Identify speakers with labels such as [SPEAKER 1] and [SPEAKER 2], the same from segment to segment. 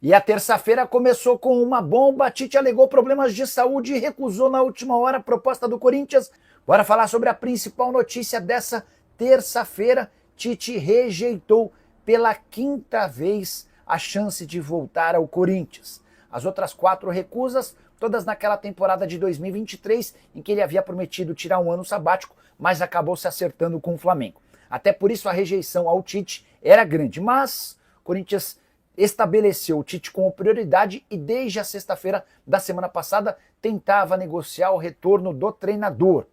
[SPEAKER 1] E a terça-feira começou com uma bomba. Tite alegou problemas de saúde e recusou na última hora a proposta do Corinthians. Bora falar sobre a principal notícia dessa terça-feira. Tite rejeitou pela quinta vez a chance de voltar ao Corinthians. As outras 4 recusas, todas naquela temporada de 2023, em que ele havia prometido tirar um ano sabático, mas acabou se acertando com o Flamengo. Até por isso a rejeição ao Tite era grande, mas o Corinthians estabeleceu o Tite como prioridade e desde a sexta-feira da semana passada tentava negociar o retorno do treinador.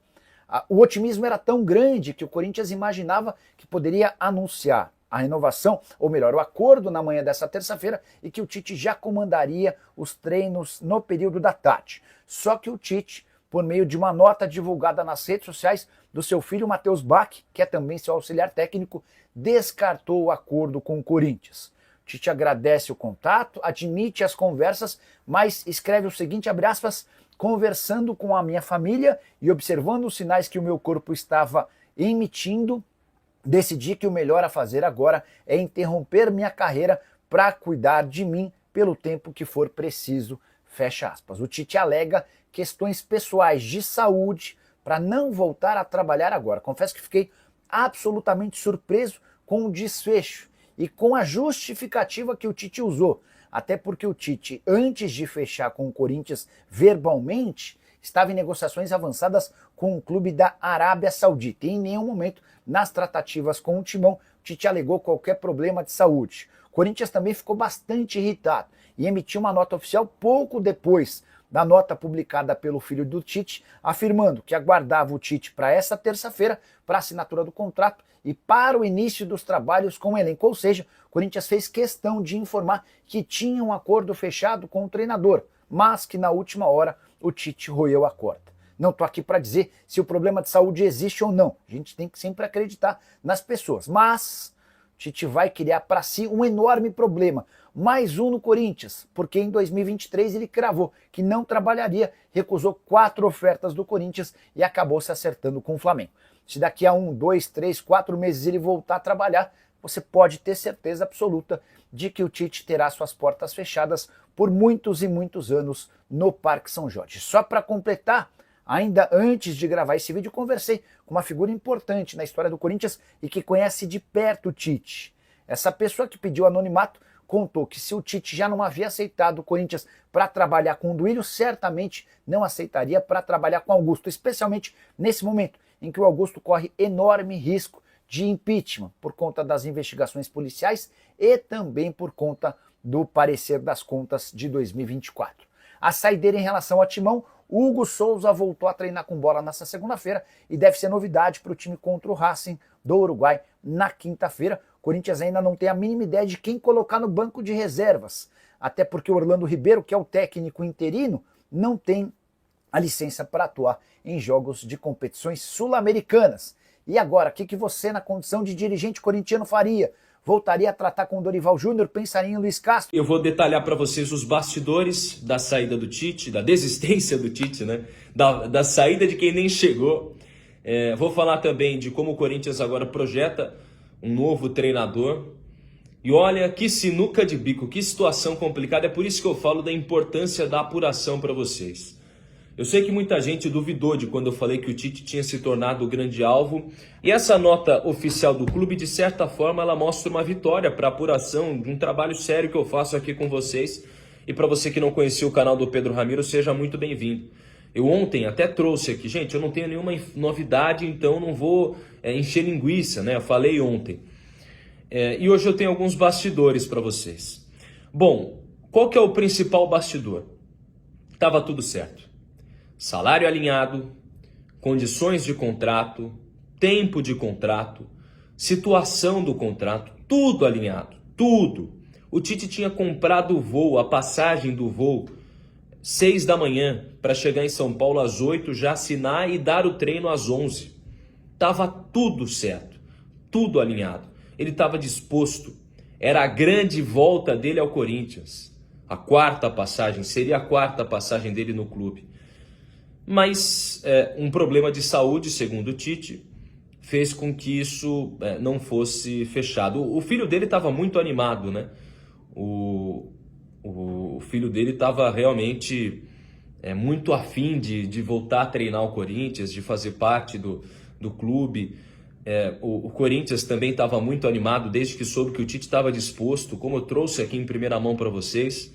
[SPEAKER 1] O otimismo era tão grande que o Corinthians imaginava que poderia anunciar a renovação, ou melhor, o acordo na manhã dessa terça-feira e que o Tite já comandaria os treinos no período da tarde. Só que o Tite, por meio de uma nota divulgada nas redes sociais do seu filho Matheus Bach, que é também seu auxiliar técnico, descartou o acordo com o Corinthians. Tite agradece o contato, admite as conversas, mas escreve o seguinte, abre aspas, conversando com a minha família e observando os sinais que o meu corpo estava emitindo, decidi que o melhor a fazer agora é interromper minha carreira para cuidar de mim pelo tempo que for preciso, fecha aspas. O Tite alega questões pessoais de saúde para não voltar a trabalhar agora. Confesso que fiquei absolutamente surpreso com o desfecho e com a justificativa que o Tite usou, até porque o Tite, antes de fechar com o Corinthians verbalmente, estava em negociações avançadas com o clube da Arábia Saudita. E em nenhum momento, nas tratativas com o Timão, o Tite alegou qualquer problema de saúde. O Corinthians também ficou bastante irritado e emitiu uma nota oficial pouco depois da nota publicada pelo filho do Tite, afirmando que aguardava o Tite para essa terça-feira para a assinatura do contrato e para o início dos trabalhos com o elenco. Ou seja, o Corinthians fez questão de informar que tinha um acordo fechado com o treinador, mas que na última hora o Tite roeu a corda. Não estou aqui para dizer se o problema de saúde existe ou não. A gente tem que sempre acreditar nas pessoas. Mas o Tite vai criar para si um enorme problema. Mais um no Corinthians, porque em 2023 ele cravou que não trabalharia, recusou 4 ofertas do Corinthians e acabou se acertando com o Flamengo. Se daqui a 1, 2, 3, 4 meses ele voltar a trabalhar, você pode ter certeza absoluta de que o Tite terá suas portas fechadas por muitos e muitos anos no Parque São Jorge. Só para completar, ainda antes de gravar esse vídeo, conversei com uma figura importante na história do Corinthians e que conhece de perto o Tite. Essa pessoa que pediu anonimato contou que se o Tite já não havia aceitado o Corinthians para trabalhar com o Duílio, certamente não aceitaria para trabalhar com Augusto, especialmente nesse momento em que o Augusto corre enorme risco de impeachment por conta das investigações policiais e também por conta do parecer das contas de 2024. A saideira em relação ao Timão, Hugo Souza voltou a treinar com bola nessa segunda-feira e deve ser novidade para o time contra o Racing do Uruguai na quinta-feira. O Corinthians ainda não tem a mínima ideia de quem colocar no banco de reservas, até porque o Orlando Ribeiro, que é o técnico interino, não tem a licença para atuar em jogos de competições sul-americanas. E agora, o que você, na condição de dirigente corintiano, faria? Voltaria a tratar com o Dorival Júnior? Pensaria em Luiz Castro?
[SPEAKER 2] Eu vou detalhar para vocês os bastidores da saída do Tite, da desistência do Tite, né? Da saída de quem nem chegou. Vou falar também de como o Corinthians agora projeta um novo treinador. E olha que sinuca de bico, que situação complicada. É por isso que eu falo da importância da apuração para vocês. Eu sei que muita gente duvidou de quando eu falei que o Tite tinha se tornado o grande alvo. E essa nota oficial do clube, de certa forma, ela mostra uma vitória para a apuração de um trabalho sério que eu faço aqui com vocês. E para você que não conhecia o canal do Pedro Ramiro, seja muito bem-vindo. Eu ontem até trouxe aqui, gente, eu não tenho nenhuma novidade, então não vou encher linguiça, né? Eu falei ontem. E hoje eu tenho alguns bastidores para vocês. Bom, qual que é o principal bastidor? Tava tudo certo. Salário alinhado, condições de contrato, tempo de contrato, situação do contrato, tudo alinhado, tudo. O Tite tinha comprado o voo, a passagem do voo, 6 da manhã, para chegar em São Paulo às 8, já assinar e dar o treino às 11. Tava tudo certo, tudo alinhado. Ele estava disposto, era a grande volta dele ao Corinthians. A 4ª passagem, seria a 4ª passagem dele no clube. Mas um problema de saúde, segundo o Tite, fez com que isso não fosse fechado. O filho dele estava muito animado, né? O filho dele estava realmente muito afim de voltar a treinar o Corinthians, de fazer parte do clube. O Corinthians também estava muito animado desde que soube que o Tite estava disposto, como eu trouxe aqui em primeira mão para vocês.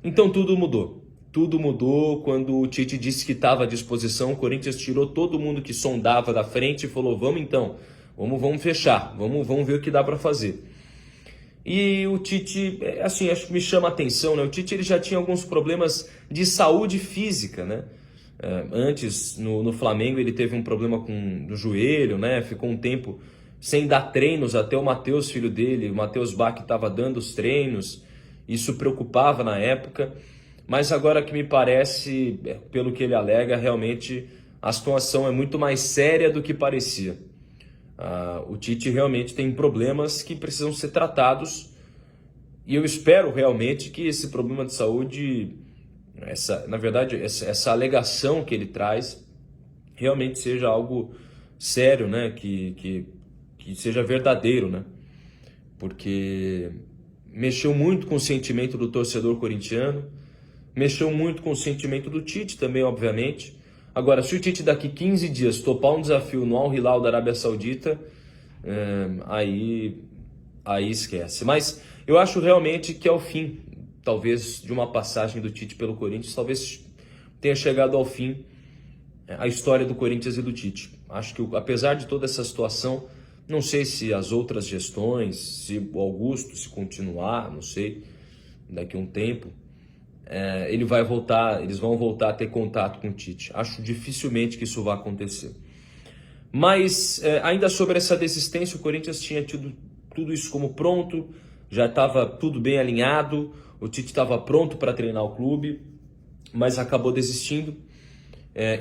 [SPEAKER 2] Então tudo mudou. Tudo mudou quando o Tite disse que estava à disposição. O Corinthians tirou todo mundo que sondava da frente e falou: vamos então, vamos fechar, vamos ver o que dá para fazer. E o Tite, assim, acho que me chama a atenção, né? O Tite ele já tinha alguns problemas de saúde física, né? Antes, no Flamengo, ele teve um problema no joelho, né? Ficou um tempo sem dar treinos, até o Matheus, filho dele, o Matheus Bach, estava dando os treinos. Isso preocupava na época. Mas agora que me parece, pelo que ele alega, realmente a situação é muito mais séria do que parecia. O Tite realmente tem problemas que precisam ser tratados e eu espero realmente que esse problema de saúde, essa alegação que ele traz, realmente seja algo sério, né? Que seja verdadeiro, né? Porque mexeu muito com o sentimento do torcedor corintiano, mexeu muito com o sentimento do Tite também, obviamente. Agora, se o Tite daqui 15 dias topar um desafio no Al Hilal da Arábia Saudita, aí esquece. Mas eu acho realmente que é o fim, talvez, de uma passagem do Tite pelo Corinthians, talvez tenha chegado ao fim a história do Corinthians e do Tite. Acho que, apesar de toda essa situação, não sei se as outras gestões, se o Augusto, se continuar, não sei, daqui a um tempo, eles vão voltar a ter contato com o Tite. Acho dificilmente que isso vai acontecer. Mas ainda sobre essa desistência, o Corinthians tinha tido tudo isso como pronto, já estava tudo bem alinhado, o Tite estava pronto para treinar o clube, mas acabou desistindo.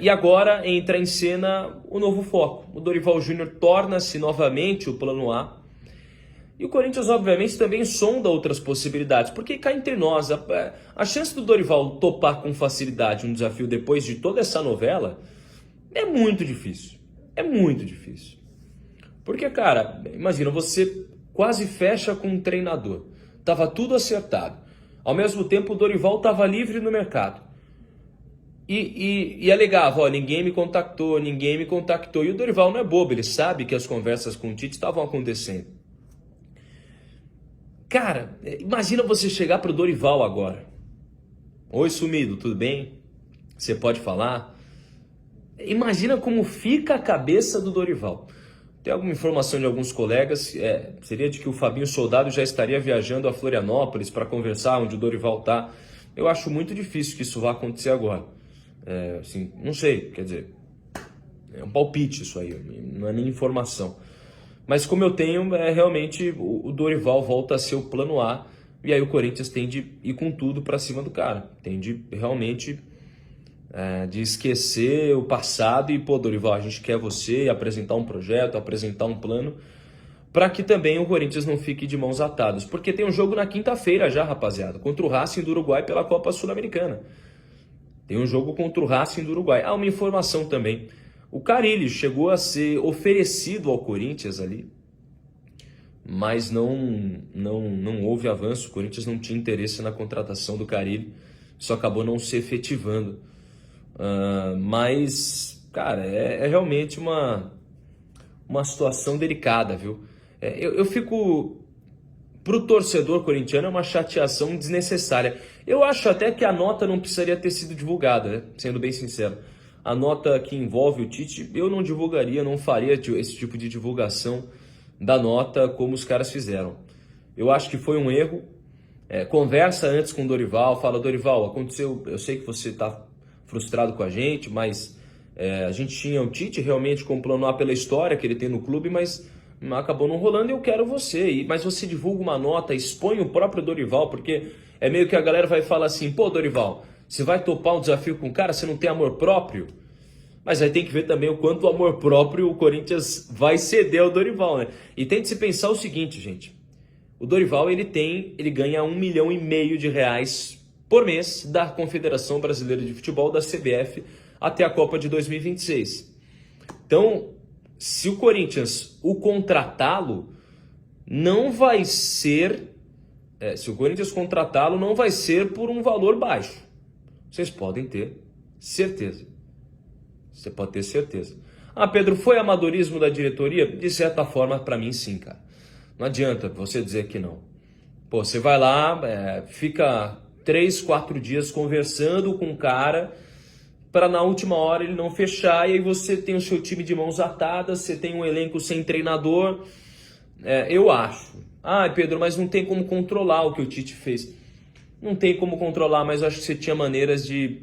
[SPEAKER 2] E agora entra em cena o novo foco. O Dorival Júnior torna-se novamente o plano A. E o Corinthians, obviamente, também sonda outras possibilidades, porque cá entre nós, a chance do Dorival topar com facilidade um desafio depois de toda essa novela é muito difícil. É muito difícil. Porque, cara, imagina, você quase fecha com um treinador. Tava tudo acertado. Ao mesmo tempo, o Dorival estava livre no mercado. E alegava, ninguém me contactou. E o Dorival não é bobo, ele sabe que as conversas com o Tite estavam acontecendo. Cara, imagina você chegar pro Dorival agora. Oi, sumido, tudo bem? Você pode falar? Imagina como fica a cabeça do Dorival. Tem alguma informação de alguns colegas, seria de que o Fabinho Soldado já estaria viajando a Florianópolis para conversar onde o Dorival está. Eu acho muito difícil que isso vá acontecer agora. Assim, não sei, quer dizer, é um palpite isso aí, não é nem informação. Mas como eu tenho, realmente o Dorival volta a ser o plano A, e aí o Corinthians tem de ir com tudo para cima do cara. Tem de realmente de esquecer o passado e, Dorival, a gente quer você, apresentar um projeto, apresentar um plano, para que também o Corinthians não fique de mãos atadas. Porque tem um jogo na quinta-feira já, rapaziada, contra o Racing do Uruguai pela Copa Sul-Americana. Tem um jogo contra o Racing do Uruguai. Uma informação também. O Carille chegou a ser oferecido ao Corinthians ali, mas não houve avanço. O Corinthians não tinha interesse na contratação do Carille, isso acabou não se efetivando. Mas, cara, é realmente uma situação delicada, viu? Eu fico... Pro torcedor corintiano é uma chateação desnecessária. Eu acho até que a nota não precisaria ter sido divulgada, né? Sendo bem sincero. A nota que envolve o Tite, eu não divulgaria, não faria esse tipo de divulgação da nota como os caras fizeram. Eu acho que foi um erro. Conversa antes com o Dorival, fala: Dorival, aconteceu, eu sei que você está frustrado com a gente, mas a gente tinha o Tite realmente como plano A pela história que ele tem no clube, mas acabou não rolando e eu quero você. Mas você divulga uma nota, expõe o próprio Dorival, porque é meio que a galera vai falar assim: pô, Dorival, você vai topar um desafio com o cara, você não tem amor próprio? Mas aí tem que ver também o quanto o amor próprio o Corinthians vai ceder ao Dorival, né? E tem de se pensar o seguinte, gente. O Dorival, ele ganha R$1,5 milhão por mês da Confederação Brasileira de Futebol, da CBF, até a Copa de 2026. Então, se o Corinthians o contratá-lo, não vai ser se o Corinthians contratá-lo, não vai ser por um valor baixo. Vocês podem ter certeza. Você pode ter certeza. Ah, Pedro, foi amadorismo da diretoria? De certa forma, para mim, sim, cara. Não adianta você dizer que não. Pô, você vai lá, fica 3, 4 dias conversando com o cara para na última hora ele não fechar, e aí você tem o seu time de mãos atadas, você tem um elenco sem treinador. Eu acho. Ah, Pedro, mas não tem como controlar o que o Tite fez. Não tem como controlar, mas eu acho que você tinha maneiras de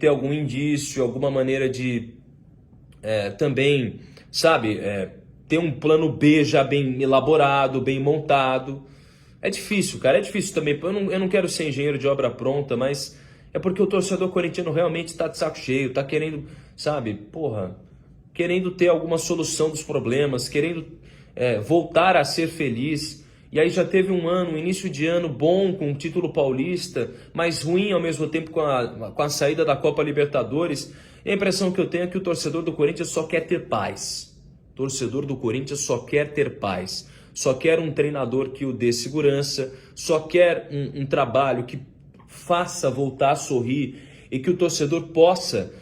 [SPEAKER 2] ter algum indício, alguma maneira de também, sabe, ter um plano B já bem elaborado, bem montado. É difícil, cara, é difícil também. Eu não quero ser engenheiro de obra pronta, mas é porque o torcedor corintiano realmente está de saco cheio, está querendo, sabe, querendo ter alguma solução dos problemas, querendo voltar a ser feliz. E aí já teve um início de ano bom com o título paulista, mas ruim ao mesmo tempo com a saída da Copa Libertadores. E a impressão que eu tenho é que o torcedor do Corinthians só quer ter paz. O torcedor do Corinthians só quer ter paz. Só quer um treinador que o dê segurança, só quer um trabalho que faça voltar a sorrir e que o torcedor possa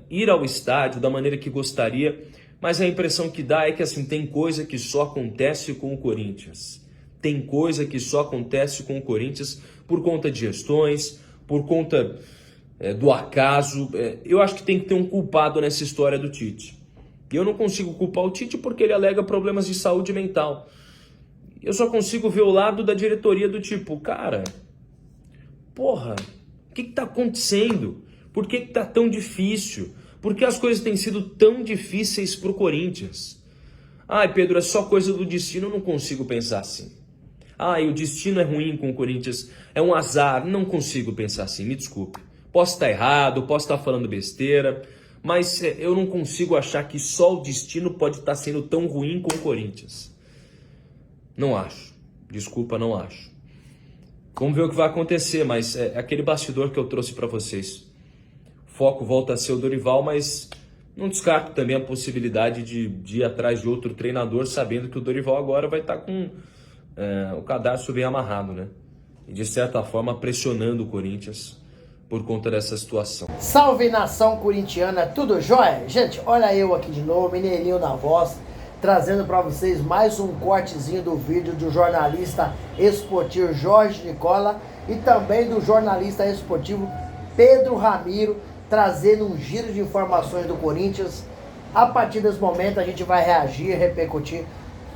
[SPEAKER 2] ir ao estádio da maneira que gostaria. Mas a impressão que dá é que assim, tem coisa que só acontece com o Corinthians. Tem coisa que só acontece com o Corinthians por conta de gestões, por conta do acaso. Eu acho que tem que ter um culpado nessa história do Tite. E eu não consigo culpar o Tite porque ele alega problemas de saúde mental. Eu só consigo ver o lado da diretoria do tipo, cara, porra, o que tá acontecendo? Por que tá tão difícil? Por que as coisas têm sido tão difíceis pro Corinthians? Ai, Pedro, é só coisa do destino, eu não consigo pensar assim. E o destino é ruim com o Corinthians, é um azar, não consigo pensar assim, me desculpe. Posso estar errado, posso estar falando besteira, mas eu não consigo achar que só o destino pode estar sendo tão ruim com o Corinthians. Não acho. Desculpa, não acho. Vamos ver o que vai acontecer, mas é aquele bastidor que eu trouxe para vocês. O foco volta a ser o Dorival, mas não descarto também a possibilidade de ir atrás de outro treinador, sabendo que o Dorival agora vai estar com o cadarço bem amarrado, né? E de certa forma pressionando o Corinthians por conta dessa situação.
[SPEAKER 1] Salve, nação corintiana, tudo jóia? Gente, olha eu aqui de novo, Mineirinho na voz, trazendo para vocês mais um cortezinho do vídeo do jornalista esportivo Jorge Nicola e também do jornalista esportivo Pedro Ramiro, trazendo um giro de informações do Corinthians. A partir desse momento a gente vai reagir, repercutir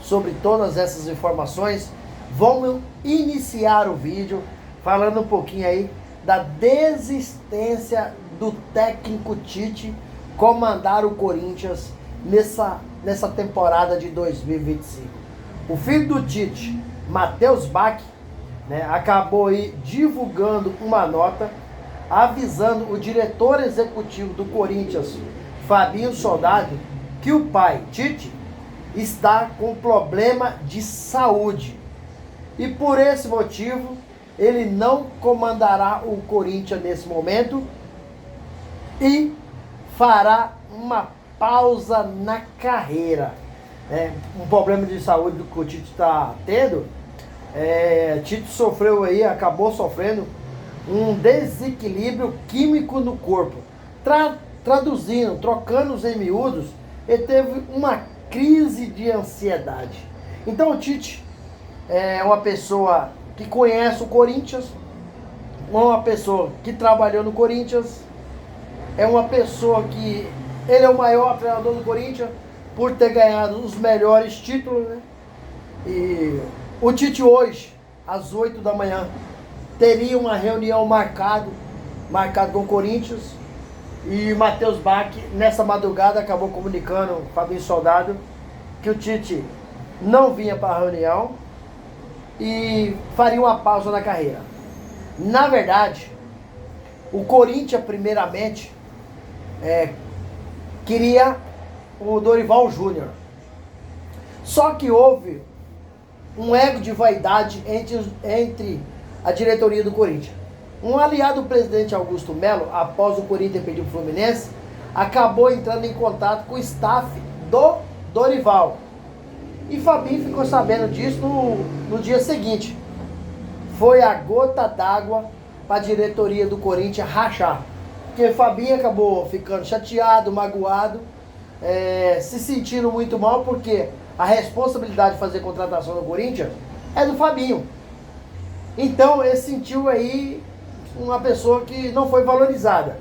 [SPEAKER 1] sobre todas essas informações. Vamos iniciar o vídeo falando um pouquinho aí da desistência do técnico Tite comandar o Corinthians nessa temporada de 2025. O filho do Tite, Matheus Bach, acabou aí divulgando uma nota avisando o diretor executivo do Corinthians, Fabinho Soldado, que o pai, Tite, está com problema de saúde. E por esse motivo, ele não comandará o Corinthians nesse momento e fará uma pausa na carreira. Um problema de saúde que o Tite está tendo. Tite sofreu aí, acabou sofrendo um desequilíbrio químico no corpo. Traduzindo, trocando os em miúdos, ele teve uma crise de ansiedade. Então o Tite é uma pessoa que conhece o Corinthians, uma pessoa que trabalhou no Corinthians, é uma pessoa que ele é o maior treinador do Corinthians por ter ganhado os melhores títulos, né? E o Tite hoje, às 8 da manhã, teria uma reunião marcado com o Corinthians, e Matheus Bach, nessa madrugada, acabou comunicando o Fabinho Soldado que o Tite não vinha para a reunião e faria uma pausa na carreira. Na verdade, o Corinthians, primeiramente, queria o Dorival Júnior. Só que houve um ego de vaidade entre a diretoria do Corinthians. Um aliado do presidente Augusto Melo, após o Corinthians pedir o Fluminense, acabou entrando em contato com o staff do Dorival. E Fabinho ficou sabendo disso no dia seguinte.
[SPEAKER 3] foi a gota d'água para a diretoria do Corinthians rachar. Porque Fabinho acabou ficando chateado, magoado, se sentindo muito mal, porque a responsabilidade de fazer contratação no Corinthians é do Fabinho. Então ele sentiu aí uma pessoa que não foi valorizada.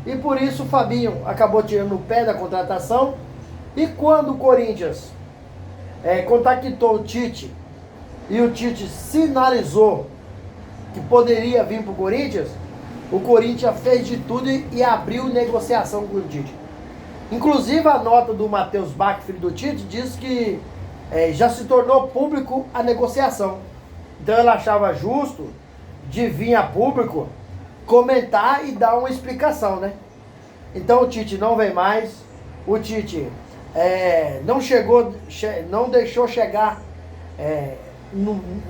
[SPEAKER 3] E por isso o Fabinho acabou tirando o pé da contratação. E quando o Corinthians contactou o Tite, e o Tite sinalizou que poderia vir para o Corinthians fez de tudo e abriu negociação com o Tite. Inclusive a nota do Matheus Bach, filho do Tite, diz que já se tornou público a negociação. Então ele achava justo de vir a público comentar e dar uma explicação, né? Então o Tite não vem mais, o Tite não deixou chegar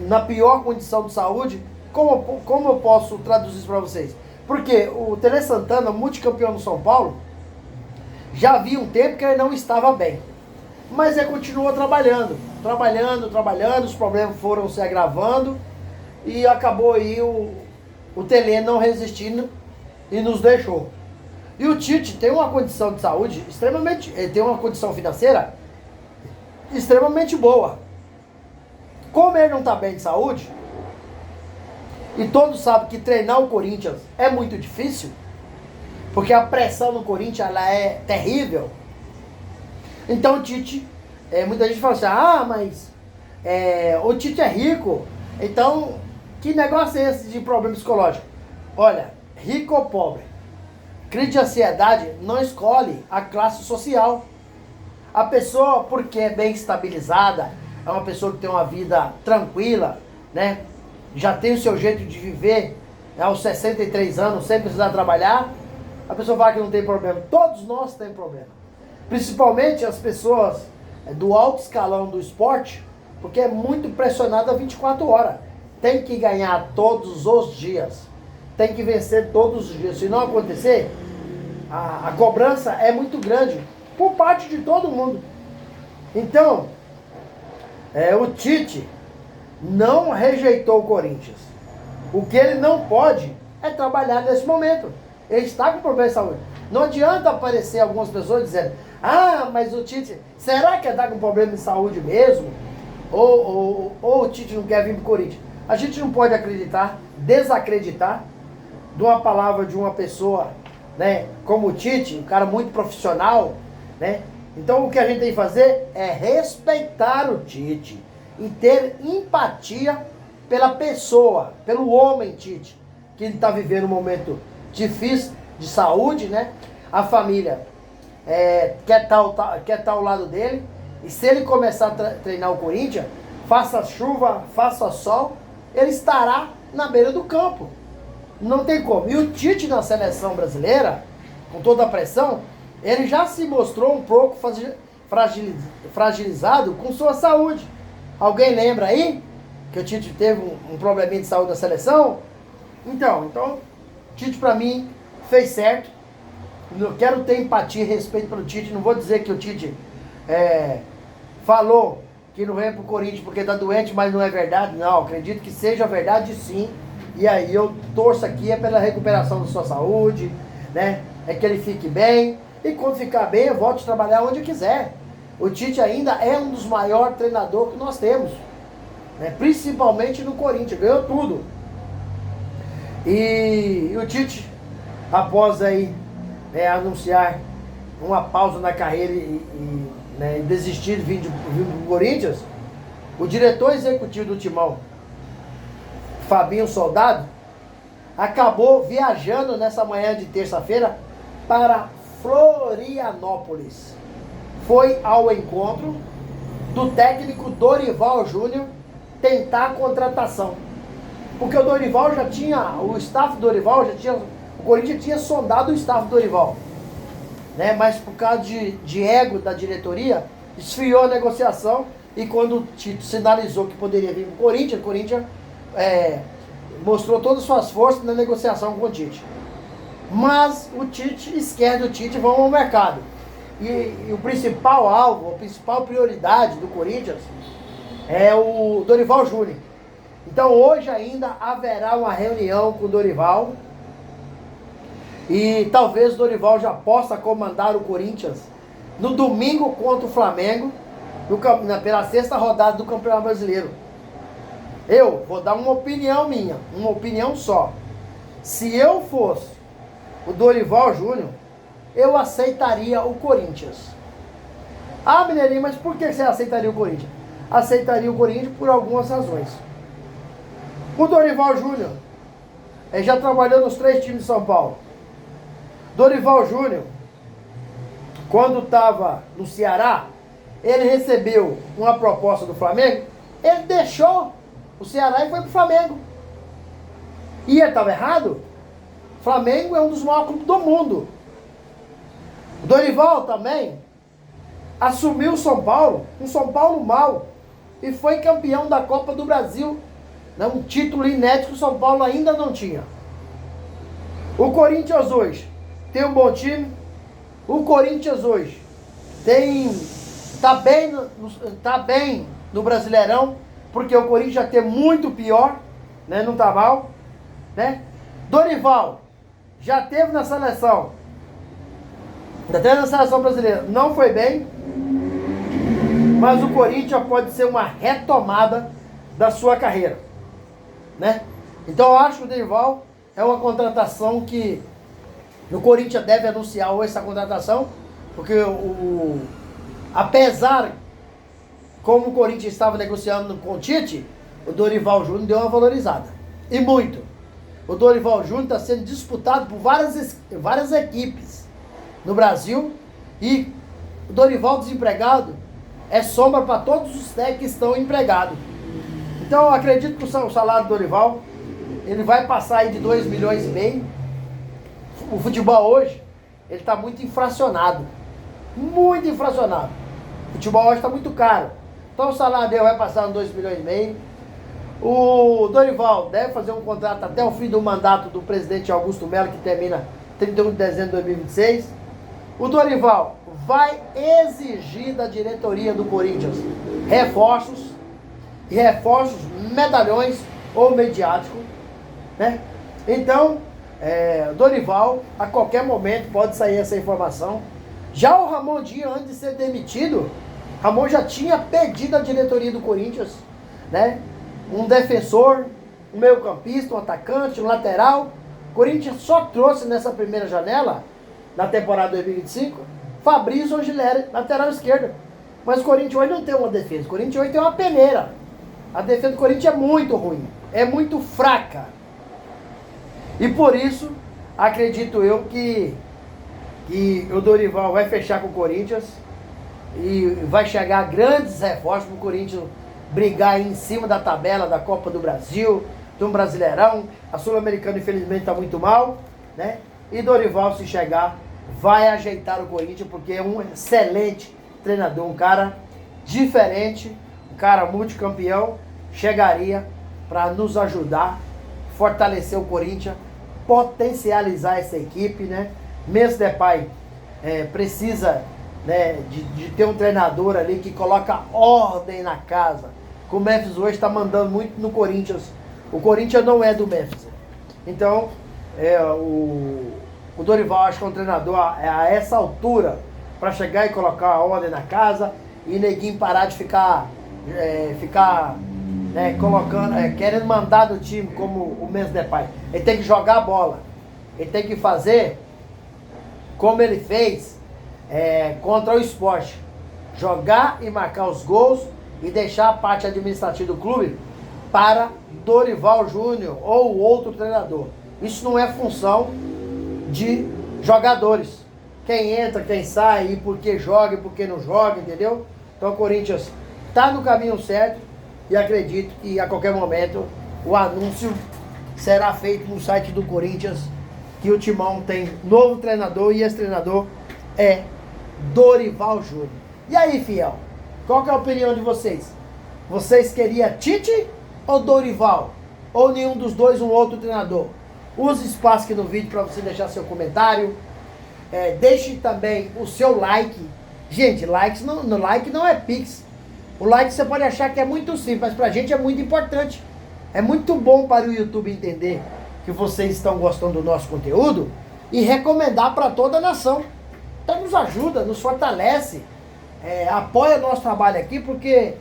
[SPEAKER 3] na pior condição de saúde. Como eu posso traduzir isso para vocês? Porque o Tele Santana, multicampeão no São Paulo, já havia um tempo que ele não estava bem. Mas ele continuou trabalhando, os problemas foram se agravando e acabou aí o Tele não resistindo e nos deixou. E o Tite tem uma condição de saúde extremamente, tem uma condição financeira extremamente boa. Como ele não está bem de saúde, e todos sabem que treinar o Corinthians é muito difícil, porque a pressão no Corinthians ela é terrível. Então o Tite, muita gente fala assim, mas o Tite é rico, então que negócio é esse de problema psicológico? Olha, rico ou pobre, crise de ansiedade não escolhe a classe social. A pessoa, porque é bem estabilizada, é uma pessoa que tem uma vida tranquila, né? Já tem o seu jeito de viver, aos 63 anos, sem precisar trabalhar, a pessoa fala que não tem problema. Todos nós temos problema. Principalmente as pessoas do alto escalão do esporte, porque é muito pressionada 24 horas. Tem que ganhar todos os dias. Tem que vencer todos os dias. Se não acontecer, a cobrança é muito grande por parte de todo mundo. Então, o Tite não rejeitou o Corinthians. O que ele não pode é trabalhar nesse momento. Ele está com problema de saúde. Não adianta aparecer algumas pessoas dizendo, mas o Tite, será que ele está com problema de saúde mesmo? Ou o Tite não quer vir para o Corinthians? A gente não pode desacreditar de uma palavra de uma pessoa, né, como o Tite, um cara muito profissional, né? Então o que a gente tem que fazer é respeitar o Tite e ter empatia pela pessoa, pelo homem Tite, que ele está vivendo um momento difícil de saúde, né? A família quer tá ao lado dele, e se ele começar a treinar o Corinthians, faça chuva, faça sol, ele estará na beira do campo. Não tem como. E o Tite na seleção brasileira, com toda a pressão, ele já se mostrou um pouco fragilizado com sua saúde. Alguém lembra aí que o Tite teve um probleminha de saúde na seleção? Então, Tite para mim fez certo. Eu quero ter empatia e respeito pelo Tite. Não vou dizer que o Tite falou que não vem pro Corinthians porque tá doente, mas não é verdade. Não, acredito que seja verdade sim. E aí eu torço aqui pela recuperação da sua saúde, né? É que ele fique bem. E quando ficar bem, eu volto a trabalhar onde eu quiser. O Tite ainda é um dos maiores treinadores que nós temos, né? Principalmente no Corinthians, ganhou tudo. E o Tite, após aí anunciar uma pausa na carreira e desistir de vir do Corinthians, o diretor executivo do Timão, Fabinho Soldado, acabou viajando nessa manhã de terça-feira para Florianópolis. Foi ao encontro do técnico Dorival Júnior tentar a contratação. Porque o Dorival já tinha, o staff do Dorival o Corinthians tinha sondado o staff do Dorival, né? Mas por causa de ego da diretoria, esfriou a negociação, e quando o Tite sinalizou que poderia vir para o Corinthians mostrou todas as suas forças na negociação com o Tite. Mas o Tite, esquerdo do Tite, vão ao mercado. E o principal alvo, a principal prioridade do Corinthians é o Dorival Júnior. Então hoje ainda haverá uma reunião com o Dorival. E talvez o Dorival já possa comandar o Corinthians no domingo contra o Flamengo, pela sexta rodada do Campeonato Brasileiro. Eu vou dar uma opinião minha, uma opinião só. Se eu fosse o Dorival Júnior, eu aceitaria o Corinthians. Ah, Mineirinho, mas por que você aceitaria o Corinthians? Aceitaria o Corinthians por algumas razões. O Dorival Júnior já trabalhou nos 3 times de São Paulo. Dorival Júnior, quando estava no Ceará, ele recebeu uma proposta do Flamengo, ele deixou o Ceará e foi pro Flamengo. E ele estava errado? O Flamengo é um dos maiores clubes do mundo. O Dorival também assumiu o São Paulo, um São Paulo mau, e foi campeão da Copa do Brasil, né? Um título inédito que o São Paulo ainda não tinha. O Corinthians hoje tem um bom time. O Corinthians hoje tá bem no Brasileirão, porque o Corinthians já tem muito pior, né? Não tá mal, né? Dorival já teve na seleção, brasileira, não foi bem, mas o Corinthians pode ser uma retomada da sua carreira, né? Então eu acho que o Dorival é uma contratação que o Corinthians deve anunciar hoje essa contratação, porque apesar como o Corinthians estava negociando com o Tite, o Dorival Júnior deu uma valorizada. E muito. O Dorival Júnior está sendo disputado por várias equipes no Brasil, e o Dorival desempregado é sombra para todos os técnicos que estão empregados. Então eu acredito que o salário do Dorival ele vai passar aí de 2,5 milhões. O futebol hoje, ele está muito infracionado. Muito infracionado. O futebol hoje está muito caro. Então o salário dele vai passar uns 2,5 milhões. O Dorival deve fazer um contrato até o fim do mandato do presidente Augusto Melo, que termina 31 de dezembro de 2026. O Dorival vai exigir da diretoria do Corinthians reforços, medalhões ou mediáticos, né? Então, Dorival, a qualquer momento pode sair essa informação. Já o Ramon Dias, antes de ser demitido, Ramon já tinha pedido à diretoria do Corinthians, né? Um defensor, um meio-campista, um atacante, um lateral. O Corinthians só trouxe nessa primeira janela, na temporada 2025, Fabrício Angileri, lateral esquerda. Mas o Corinthians hoje não tem uma defesa. O Corinthians hoje tem uma peneira. A defesa do Corinthians é muito ruim. É muito fraca. E por isso, acredito eu que o Dorival vai fechar com o Corinthians e vai chegar grandes reforços para o Corinthians brigar em cima da tabela da Copa do Brasil, do Brasileirão. A Sul-Americana, infelizmente, está muito mal, né? E Dorival, se chegar, vai ajeitar o Corinthians, porque é um excelente treinador, um cara diferente, um cara multicampeão, chegaria para nos ajudar, fortalecer o Corinthians, potencializar essa equipe, né? Memphis Depay precisa, né, de ter um treinador ali que coloca ordem na casa. O Memphis hoje está mandando muito no Corinthians. O Corinthians não é do Memphis. Então, o Dorival acho que é um treinador a essa altura para chegar e colocar a ordem na casa e neguinho parar de ficar né, colocando, querendo mandar no time como o Memphis Depay. Ele tem que jogar a bola. Ele tem que fazer como ele fez contra o Sport. Jogar e marcar os gols e deixar a parte administrativa do clube para Dorival Júnior ou outro treinador. Isso não é função de jogadores. Quem entra, quem sai, e por que joga e por que não joga, entendeu? Então o Corinthians está no caminho certo e acredito que a qualquer momento o anúncio será feito no site do Corinthians que o Timão tem novo treinador e esse treinador é Dorival Júnior. E aí, fiel? Qual que é a opinião de vocês? Vocês queriam Tite ou Dorival? Ou nenhum dos dois, um outro treinador? Use espaço aqui no vídeo para você deixar seu comentário. Deixe também o seu like. Gente, like não é Pix. O like você pode achar que é muito simples, mas pra gente é muito importante. É muito bom para o YouTube entender que vocês estão gostando do nosso conteúdo e recomendar para toda a nação. Então nos ajuda, nos fortalece, apoia nosso trabalho aqui, porque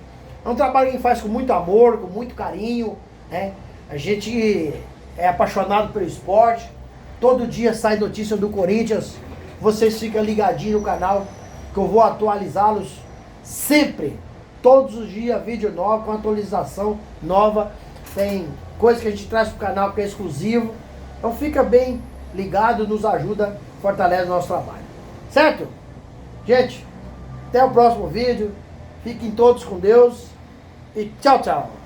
[SPEAKER 3] é um trabalho que a gente faz com muito amor, com muito carinho, né? A gente é apaixonado pelo esporte, todo dia sai notícia do Corinthians, vocês ficam ligadinhos no canal, que eu vou atualizá-los sempre, todos os dias, vídeo novo, com atualização nova, tem coisa que a gente traz pro canal que é exclusivo, então fica bem ligado, nos ajuda, fortalece o nosso trabalho, certo? Gente, até o próximo vídeo, fiquem todos com Deus e tchau, tchau!